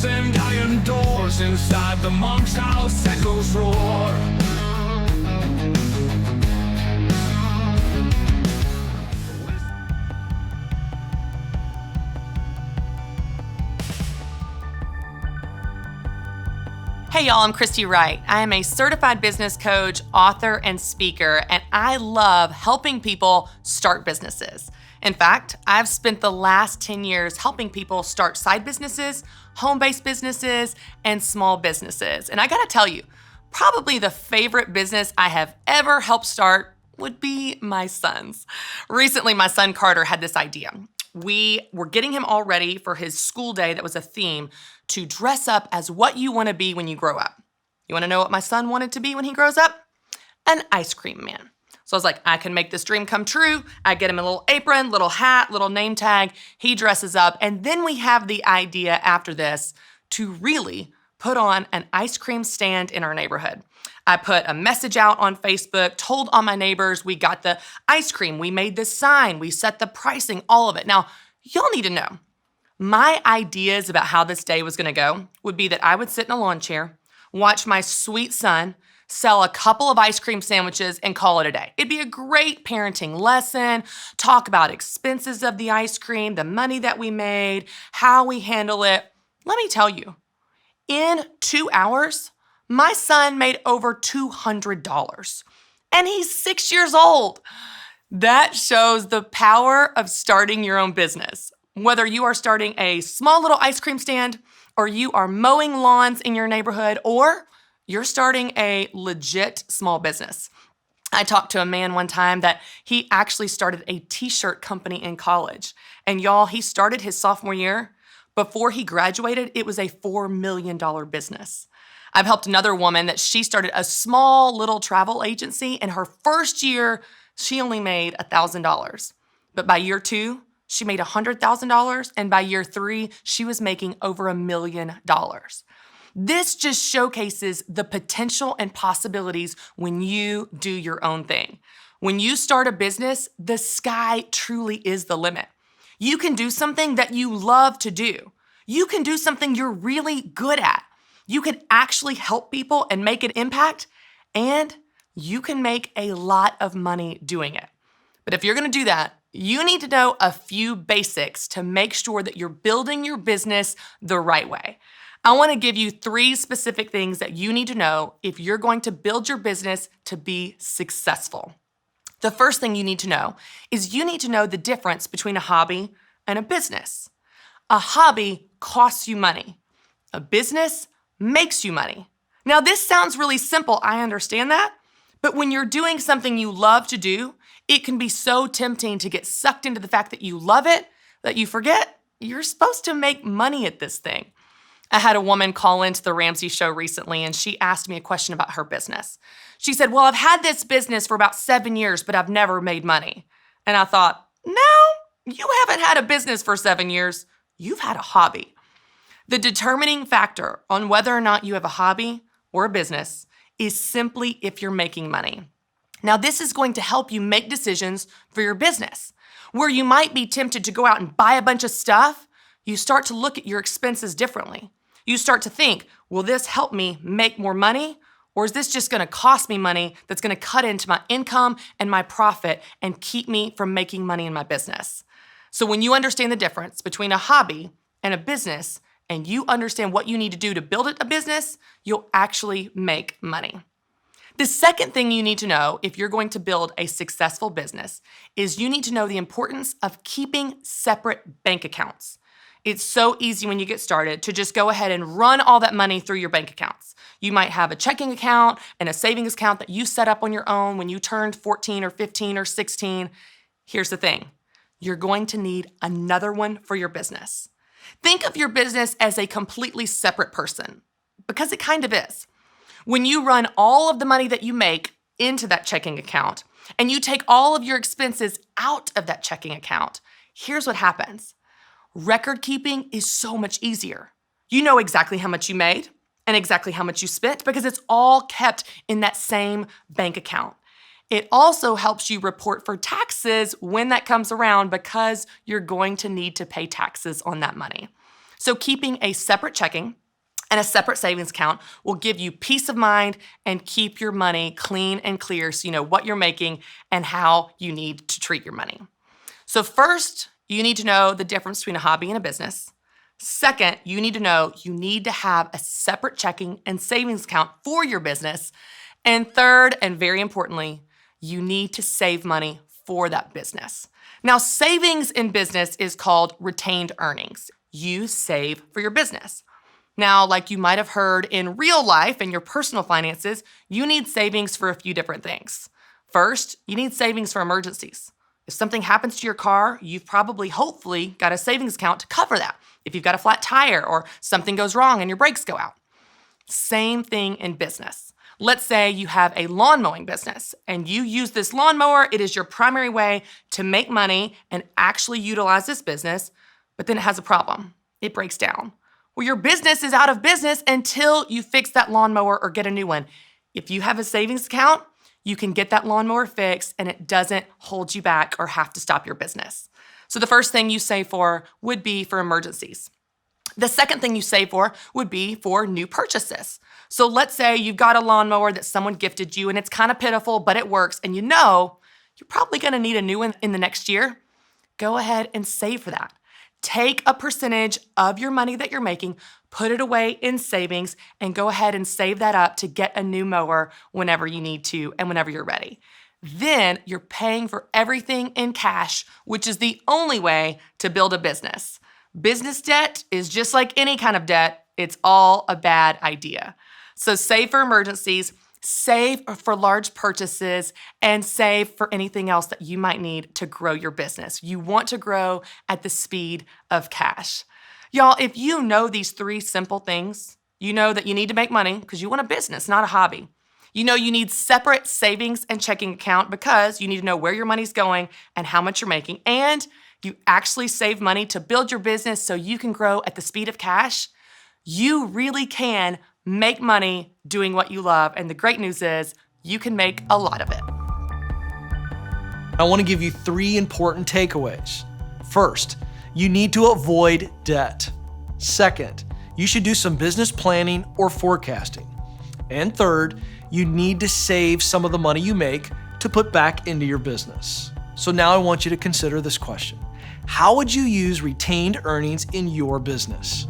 Bells and iron doors, inside the monk's house echoes roar. Hey y'all, I'm Christy Wright. I am a certified business coach, author, and speaker, and I love helping people start businesses. In fact, I've spent the last 10 years helping people start side businesses, home-based businesses, and small businesses. And I gotta tell you, probably the favorite business I have ever helped start would be my son's. Recently, my son Carter had this idea. We were getting him all ready for his school day that was a theme to dress up as what you want to be when you grow up. You want to know what my son wanted to be when he grows up? An ice cream man. So I was like, I can make this dream come true. I get him a little apron, little hat, little name tag. He dresses up. And then we have the idea after this to really put on an ice cream stand in our neighborhood. I put a message out on Facebook, told all my neighbors, we got the ice cream, we made the sign, we set the pricing, all of it. Now, y'all need to know, my ideas about how this day was gonna go would be that I would sit in a lawn chair, watch my sweet son sell a couple of ice cream sandwiches and call it a day. It'd be a great parenting lesson, talk about expenses of the ice cream, the money that we made, how we handle it. Let me tell you, in 2 hours, my son made over $200, and he's 6 years old. That shows the power of starting your own business. Whether you are starting a small little ice cream stand, or you are mowing lawns in your neighborhood, or you're starting a legit small business. I talked to a man one time that he actually started a t-shirt company in college. And y'all, he started his sophomore year. Before he graduated, it was a $4 million business. I've helped another woman that she started a small little travel agency. In her first year, she only made $1,000. But by year 2, she made $100,000. And by year 3, she was making over $1 million. This just showcases the potential and possibilities when you do your own thing. When you start a business, the sky truly is the limit. You can do something that you love to do. You can do something you're really good at. You can actually help people and make an impact, and you can make a lot of money doing it. But if you're gonna do that, you need to know a few basics to make sure that you're building your business the right way. I wanna give you 3 specific things that you need to know if you're going to build your business to be successful. The first thing you need to know is you need to know the difference between a hobby and a business. A hobby costs you money. A business makes you money. Now, this sounds really simple, I understand that, but when you're doing something you love to do, it can be so tempting to get sucked into the fact that you love it that you forget you're supposed to make money at this thing. I had a woman call into the Ramsey show recently, and she asked me a question about her business. She said, well, I've had this business for about 7 years, but I've never made money. And I thought, no, you haven't had a business for 7 years. You've had a hobby. The determining factor on whether or not you have a hobby or a business is simply if you're making money. Now, this is going to help you make decisions for your business. Where you might be tempted to go out and buy a bunch of stuff, you start to look at your expenses differently. You start to think, will this help me make more money? Or is this just gonna cost me money that's gonna cut into my income and my profit and keep me from making money in my business? So when you understand the difference between a hobby and a business, and you understand what you need to do to build a business, you'll actually make money. The second thing you need to know if you're going to build a successful business is you need to know the importance of keeping separate bank accounts. It's so easy when you get started to just go ahead and run all that money through your bank accounts. You might have a checking account and a savings account that you set up on your own when you turned 14 or 15 or 16. Here's the thing. You're going to need another one for your business. Think of your business as a completely separate person, because it kind of is. When you run all of the money that you make into that checking account and you take all of your expenses out of that checking account, here's what happens. Record keeping is so much easier. You know exactly how much you made and exactly how much you spent because it's all kept in that same bank account. It also helps you report for taxes when that comes around because you're going to need to pay taxes on that money. So keeping a separate checking and a separate savings account will give you peace of mind and keep your money clean and clear so you know what you're making and how you need to treat your money. So first, you need to know the difference between a hobby and a business. Second, you need to know you need to have a separate checking and savings account for your business. And third, and very importantly, you need to save money for that business. Now, savings in business is called retained earnings. You save for your business. Now, like you might have heard in real life and your personal finances, you need savings for a few different things. First, you need savings for emergencies. If something happens to your car, you've probably, hopefully, got a savings account to cover that. If you've got a flat tire or something goes wrong and your brakes go out. Same thing in business. Let's say you have a lawn mowing business and you use this lawnmower. It is your primary way to make money and actually utilize this business, but then it has a problem. It breaks down. Well, your business is out of business until you fix that lawnmower or get a new one. If you have a savings account, you can get that lawnmower fixed and it doesn't hold you back or have to stop your business. So the first thing you save for would be for emergencies. The second thing you save for would be for new purchases. So let's say you've got a lawnmower that someone gifted you and it's kind of pitiful, but it works and you know you're probably going to need a new one in the next year. Go ahead and save for that. Take a percentage of your money that you're making, put it away in savings, and go ahead and save that up to get a new mower whenever you need to and whenever you're ready. Then you're paying for everything in cash, which is the only way to build a business. Business debt is just like any kind of debt. It's all a bad idea. So save for emergencies, save for large purchases, and save for anything else that you might need to grow your business. You want to grow at the speed of cash. Y'all, if you know these three simple things, you know that you need to make money because you want a business, not a hobby. You know you need separate savings and checking account because you need to know where your money's going and how much you're making. And you actually save money to build your business so you can grow at the speed of cash. You really can make money doing what you love. And the great news is you can make a lot of it. I want to give you 3 important takeaways. First, you need to avoid debt. Second, you should do some business planning or forecasting. And third, you need to save some of the money you make to put back into your business. So now I want you to consider this question. How would you use retained earnings in your business?